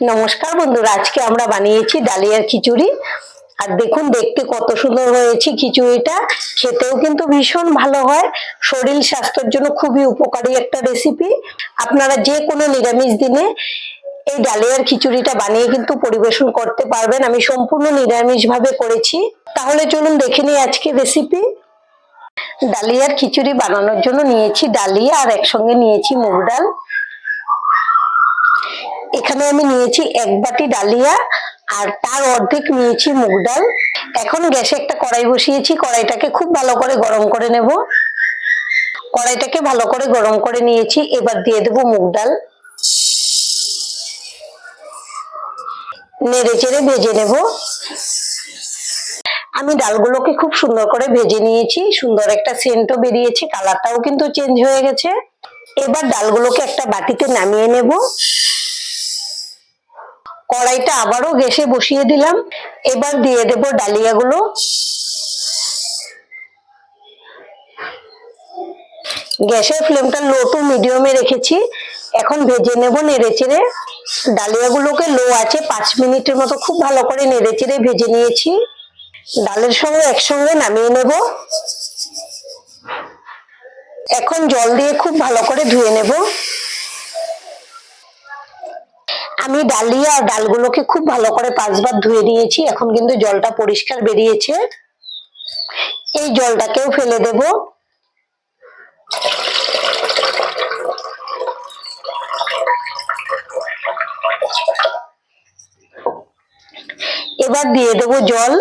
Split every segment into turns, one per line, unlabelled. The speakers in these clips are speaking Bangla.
নমস্কার বন্ধুরা, আজকে আমরা বানিয়েছি ডালিয়ার খিচুড়ি। আর দেখুন দেখতে কত সুন্দর হয়েছে খিচুড়িটা, খেতেও কিন্তু ভীষণ ভালো হয়। শরীর স্বাস্থ্যের জন্য খুবই উপকারী একটা রেসিপি। আপনারা যে কোনো নিরামিষ দিনে এই ডালিয়ার খিচুড়িটা বানিয়ে কিন্তু পরিবেশন করতে পারবেন। আমি সম্পূর্ণ নিরামিষ ভাবে করেছি। তাহলে চলুন দেখে নিই আজকে রেসিপি। ডালিয়ার খিচুড়ি বানানোর জন্য নিয়েছি ডালিয়া আর একসঙ্গে নিয়েছি মুগ ডাল। এখানে আমি নিয়েছি 1 বাটি ডালিয়া আর তার অর্ধেক নিয়েছি মুগ ডাল। এখন গ্যাসে একটা কড়াই বসিয়েছি, কড়াইটাকে খুব ভালো করে গরম করে নেব। কড়াইটাকে ভালো করে গরম করে নিয়েছি, এবার দিয়ে দেব মুগ ডাল। নেড়ে চেড়ে ভেজে নেব। আমি ডালগুলোকে খুব সুন্দর করে ভেজে নিয়েছি, সুন্দর একটা সেন্টও বেরিয়েছে, কালারটাও কিন্তু চেঞ্জ হয়ে গেছে। এবার ডালগুলোকে একটা বাটিতে নামিয়ে নেব। কড়াইটা আবারও গ্যাসে বসিয়ে দিলাম। এবার দিয়ে দেব ডালিয়াগুলো। গ্যাসের ফ্লেমটা লো টু মিডিয়ামে রেখেছি। এখন ভেজে নেব নেড়ে চেড়ে। ডালিয়াগুলোকে লো আছে 5 মিনিটের মতো খুব ভালো করে নেড়ে চেড়ে ভেজে নিয়েছি। ডালের সঙ্গে একসঙ্গে নামিয়ে নেব। এখন জল দিয়ে খুব ভালো করে ধুয়ে নেব। আমি ডালিয়া আর ডালগুলোকে খুব ভালো করে 5 বার ধুয়ে নিয়েছি। এখন কিন্তু জলটা পরিষ্কার বেরিয়েছে। এই জলটাকেও ফেলে দেব। এবার দিয়ে দেব জল।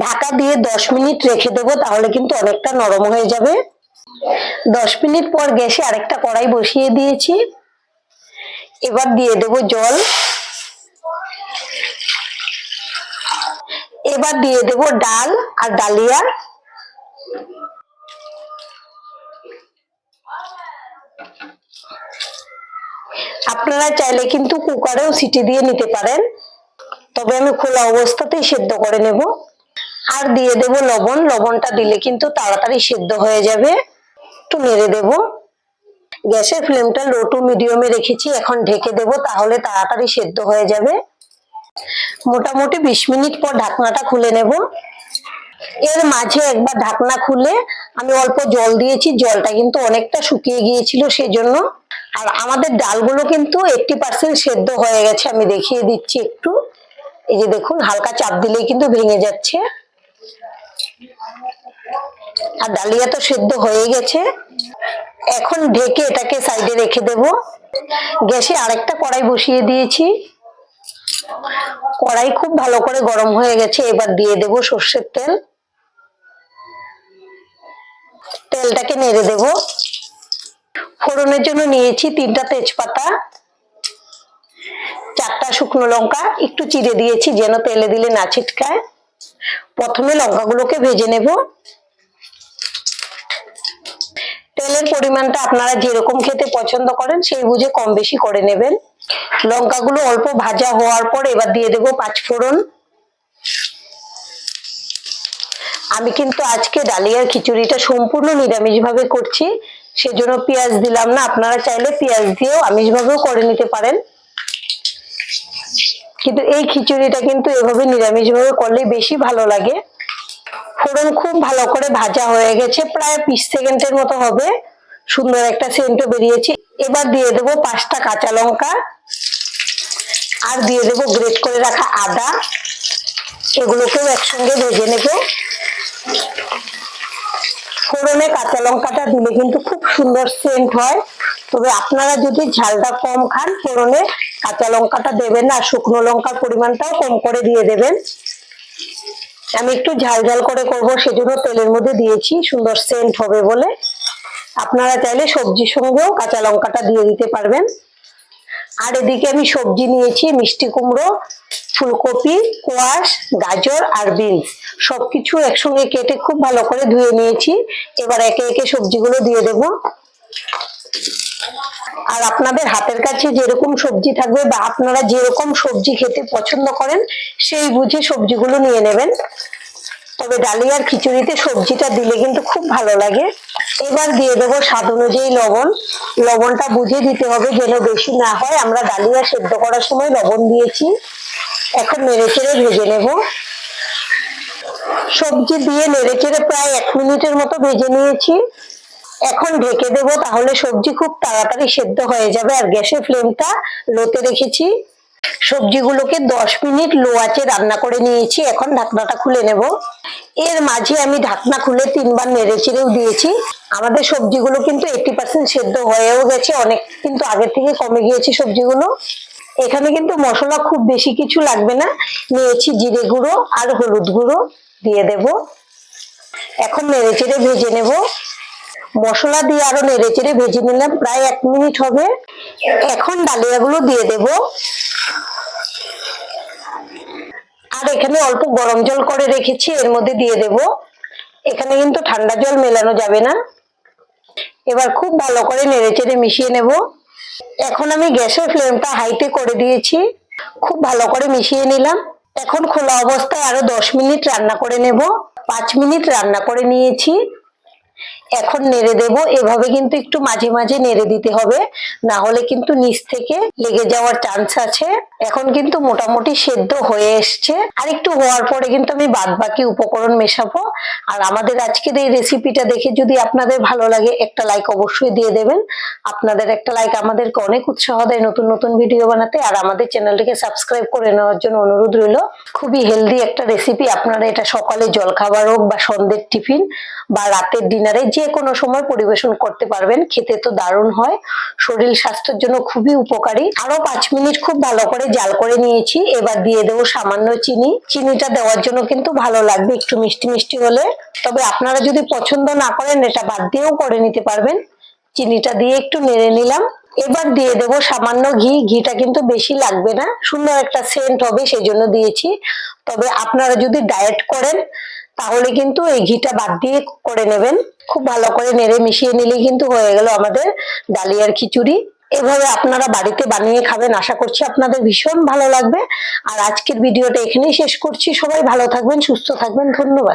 ঢাকা দিয়ে 10 মিনিট রেখে দেব, তাহলে কিন্তু অনেকটা নরম হয়ে যাবে। 10 মিনিট পর গ্যাসে আরেকটা কড়াই বসিয়ে দিয়েছি। এবার দিয়ে দেব জল। এবার দিয়ে দেব ডাল আর ডালিয়া। আপনারা চাইলে কিন্তু কুকারেও সিটি দিয়ে নিতে পারেন, তবে আমি খোলা অবস্থাতেই সেদ্ধ করে নেব। আর দিয়ে দেব লবণ। লবণটা দিলে কিন্তু তাড়াতাড়ি সেদ্ধ হয়ে যাবে। একটু নেড়ে দেব। গ্যাসের ফ্লেমটা লো টু মিডিয়ামে রেখেছি। এখন ঢেকে দেব, তাহলে তাড়াতাড়ি সেদ্ধ হয়ে যাবে। মোটামুটি 20 মিনিট পর ঢাকনাটা খুলে নেব। এর মাঝে একবার ঢাকনা খুলে আমি অল্প জল দিয়েছি, জলটা কিন্তু অনেকটা শুকিয়ে গিয়েছিল সেজন্য। আর আমাদের ডালগুলো কিন্তু 80% সেদ্ধ হয়ে গেছে, আমি দেখিয়ে দিচ্ছি একটু। এই যে দেখুন, হালকা চাপ দিলেই কিন্তু ভেঙে যাচ্ছে। আর ডালিয়া তো সেদ্ধ হয়ে গেছে। এখন ঢেকে এটাকে সাইডে রেখে দেব। গ্যাসে আরেকটা কড়াই বসিয়ে দিয়েছি। কড়াই খুব ভালো করে গরম হয়ে গেছে। এবার দিয়ে দেব সর্ষের তেল। তেলটাকে নেড়ে দেব। ফোড়নের জন্য নিয়েছি 3টা তেজপাতা, 4টা শুকনো লঙ্কা একটু চিড়ে দিয়েছি যেন তেলে দিলে না ছিটকায়। প্রথমে লঙ্কাগুলোকে ভেজে নেব। তেলের পরিমাণটা আপনারা যেরকম খেতে পছন্দ করেন সেই বুঝে কম বেশি করে নেবেন। লঙ্কাগুলো অল্প ভাজা হওয়ার পর এবার দিয়ে দেব 5 ফোড়ন। আমি কিন্তু আজকে ডালিয়ার খিচুড়িটা সম্পূর্ণ নিরামিষ ভাবে করছি, সেজন্য পেঁয়াজ দিলাম না। আপনারা চাইলে পেঁয়াজ দিয়েও আমিষ ভাবেও করে নিতে পারেন, কিন্তু এই খিচুড়িটা কিন্তু এভাবে নিরামিষ ভাবে করলে বেশি ভালো লাগে। ফোড়ন খুব ভালো করে ভাজা হয়ে গেছে, প্রায় 20 সেকেন্ডের মতো হবে। সুন্দর একটা সেন্টও বেরিয়েছে। এবার দিয়ে দেব 5টা কাঁচা লঙ্কা আর দিয়ে দেব গ্রেট করে রাখা আদা। এগুলোকেও একসঙ্গে ভেজে নেব। ফোড়নে কাঁচা লঙ্কাটা দিলে কিন্তু খুব সুন্দর সেন্ট হয়, তবে আপনারা যদি ঝালটা কম খান ফোড়নে কাঁচা লঙ্কাটা দেবেন না, শুকনো লঙ্কার পরিমাণটাও কম করে দিয়ে দেবেন। আমি একটু ঝাল ঝাল করে করব, সেজন্য তেলের মধ্যে দিয়েছি, সুন্দর সেন্ট হবে বলে। আপনারা চাইলে সবজির সঙ্গেও কাঁচা লঙ্কাটা দিয়ে দিতে পারবেন। আর এদিকে আমি সবজি নিয়েছি মিষ্টি কুমড়ো, ফুলকপি, কোয়াশ, গাজর আর বিনস, সবকিছু একসঙ্গে কেটে খুব ভালো করে ধুয়ে নিয়েছি। এবার একে একে সবজিগুলো দিয়ে দেব। আর আপনাদের হাতের কাছে যেরকম সবজি থাকবে বা আপনারা যেরকম সবজি খেতে পছন্দ করেন সেই বুঝে সবজিগুলো নিয়ে নেবেন। তবে ডালিয়ার খিচুড়িতে সবজিটা দিলে কিন্তু খুব ভালো লাগে। এবার দিয়ে দেবো স্বাদ অনুযায়ী লবণ। লবণটা বুঝে দিতে হবে যেন বেশি না হয়, আমরা ডালিয়া সেদ্ধ করার সময় লবণ দিয়েছি। এখন নেড়েচেড়ে ভেজে নেব। সবজি দিয়ে নেড়েচেড়ে প্রায় 1 মিনিটের মতো ভেজে নিয়েছি। এখন ঢেকে দেব, তাহলে সবজি খুব তাড়াতাড়ি সেদ্ধ হয়ে যাবে। আর গ্যাসের ফ্লেমটা লোতে রেখেছি। সবজিগুলোকে 10 মিনিট লো আঁচে রান্না করে নিয়েছি। এখন ঢাকনাটা খুলে নেব। এর মাঝে আমি ঢাকনা খুলে 3 বার নেড়েচেড়েও দিয়েছি। আমাদের সবজিগুলো কিন্তু 80% সেদ্ধ হয়েও গেছে, অনেক কিন্তু আগের থেকে কমে গিয়েছে সবজিগুলো। এখানে কিন্তু মশলা খুব বেশি কিছু লাগবে না। নিয়েছি জিরে গুঁড়ো আর হলুদ গুঁড়ো, দিয়ে দেব। এখন নেড়েচেড়ে ভেজে নেব। মশলা দিয়ে আরো নেড়েচেড়ে ভেজে নিলাম, প্রায় 1 মিনিট হবে। এখন ডালিয়াগুলো দিয়ে দেব। আর এখানে অল্প গরম জল করে রেখেছি, এর মধ্যে দিয়ে দেব। এখানে কিন্তু ঠান্ডা জল মেলানো যাবে না। এবার খুব ভালো করে নেড়েচেড়ে মিশিয়ে নেব। এখন আমি গ্যাসের ফ্লেমটা হাইতে করে দিয়েছি। খুব ভালো করে মিশিয়ে নিলাম। এখন খোলা অবস্থায় আরো 10 মিনিট রান্না করে নেব। 5 মিনিট রান্না করে নিয়েছি। এখন নেড়ে দেব। এভাবে কিন্তু একটু মাঝে মাঝে নেড়ে দিতে হবে, না হলে কিন্তু নিচ থেকে লেগে যাওয়ার চান্স আছে। এখন কিন্তু মোটামুটি সেদ্ধ হয়ে এসছে। আর একটু হওয়ার পরে কিন্তু আমি বাদ বাকি উপকরণ মেশাবো। আর আমাদের আজকের এই রেসিপিটা দেখে যদি আপনাদের ভালো লাগে, একটা লাইক অবশ্যই দিয়ে দেবেন। আপনাদের একটা লাইক আমাদেরকে অনেক উৎসাহ দেয় নতুন নতুন ভিডিও বানাতে। আর আমাদের চ্যানেলটিকে সাবস্ক্রাইব করে নেওয়ার জন্য অনুরোধ রইল। খুবই হেলদি একটা রেসিপি। আপনারা এটা সকালে জলখাবার হোক বা সন্ধ্যের টিফিন বা রাতের ডিনারে যে কোনো সময় পরিবেশন করতে পারবেন। খেতে তো দারুণ হয়, শরীর স্বাস্থ্যের জন্য খুবই উপকারী। আরো 5 মিনিট খুব ভালো করে জাল করে নিয়েছি। এবার দিয়ে দেবো সামান্য চিনি। চিনিটা দেওয়ার জন্য কিন্তু ভালো লাগবে একটু মিষ্টি মিষ্টি হলে। তবে আপনারা যদি পছন্দ না করেন, এটা বাদ দিয়েও করে নিতে পারবেন। চিনিটা দিয়ে একটু নেড়ে নিলাম। এবার দিয়ে দেবো সামান্য ঘি। ঘিটা কিন্তু বেশি লাগবে না, সুন্দর একটা সেন্ট হবে সেই জন্য দিয়েছি। তবে আপনারা যদি ডায়েট করেন তাহলে কিন্তু এই ঘিটা বাদ দিয়ে করে নেবেন। খুব ভালো করে নেড়ে মিশিয়ে নিলেই কিন্তু হয়ে গেল আমাদের ডালিয়ার খিচুড়ি। এভাবে আপনারা বাড়িতে বানিয়ে খাবেন, আশা করছি আপনাদের ভীষণ ভালো লাগবে। আর আজকের ভিডিওটা এখানেই শেষ করছি। সবাই ভালো থাকবেন, সুস্থ থাকবেন, ধন্যবাদ।